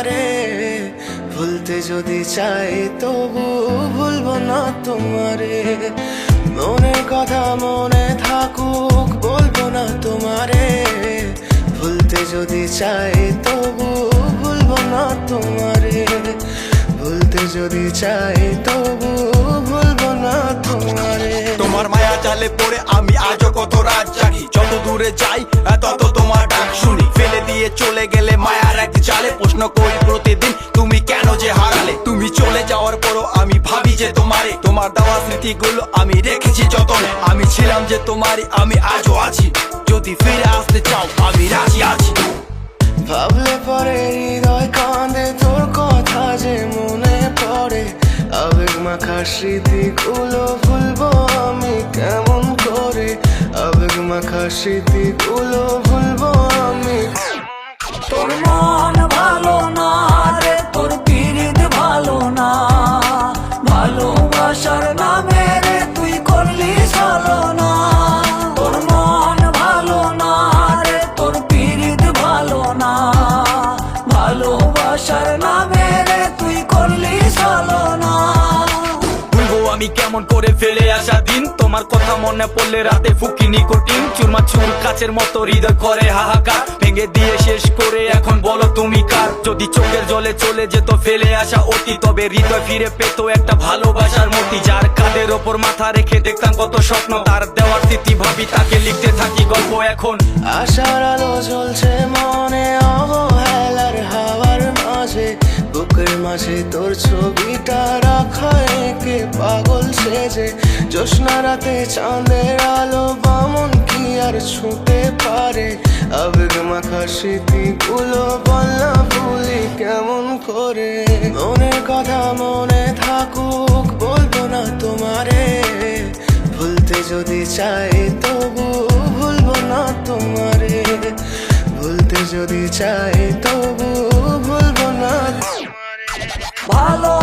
তোমারে, ভুলতে যদি চাই তবু ভুলবো না তোমারে। মনের কথা মনে থাকুক বলবো না তোমারে, ভুলতে যদি চাই তবু ভুলবো না তোমারে। ভুলতে যদি চাই তবু ভুলবো না তোমারে। তোমার মায়া জালে পড়ে আমি আজও কত রাত জাগি, যত দূরে যাই তত তোমার ডাক শুনি। ফেলে দিয়ে চলে গেলে মায়ার এক জালে প্রশ্ন করি প্রতিদিন তুমি কেন যে হারালে। তুমি চলে যাওয়ার পরও আমি ভাবি যে তোমারে, তোমার দেওয়া স্মৃতিগুলো আমি রেখেছি যতনে। আমি ছিলাম যে তোমারই, আমি আজও আছি, যদি ফিরে আসতে চাও আমি রাজি আছি। ভাবলে পরে হৃদয় কাঁদে, তোর কথা যে মনে পড়ে। আবেগ মাখা স্মৃতিগুলো ভুলবো আমি কেমন করে, আবেগ মাখা স্মৃতিগুলো ভুলবো আমি। তোর মন ভালো না রে, তোর পিরিত ভালো না, ভালোবাসার নামে রে তুই করলি ছলনা। তোর মন ভালো না রে, তোর পিরিত ভালো না, ভালোবাসার নামে রে তুই করলি ছলনা। ভুলবো আমি কেমন করে ফেলে আসা দিন, তোমার কথা মনে পড়লে রাতে ফুকি নিকোটিন। চুরমাচুর কাচের মতো হৃদয় করে হাহাকার, ভেঙে দিয়ে শেষ করে এখন বলো তুমি কার। যদি চোখের জলে চলে যেত ফেলে আসা অতি, তবে হৃদয় ফিরে পেত একটা ভালোবাসার মতি। যার কাঁধের ওপর মাথা রেখে দেখতাম কত স্বপ্ন, তার দেওয়ার স্মৃতি ভাবি তাকে লিখতে থাকি গল্প এখন। আশার আলো জ্বলছে মনে অবহেলার হাওয়ার মাঝে, বুকের মাঝে তোর ছবিটা রাখা একে পাগল সেজে। জ্যোৎস্না রাতে চাঁদের আলো বামন কি আর ছুঁতে পারে, আবেগ মাখা স্মৃতিগুলো বল না ভুলি কেমন করে। মনের কথা মনে থাকুক বলবো না তোমারে, ভুলতে যদি চাই তবু ভুলবো না তোমারে। ভুলতে যদি চাই তবু ভুলবো না তোমারে। ভালো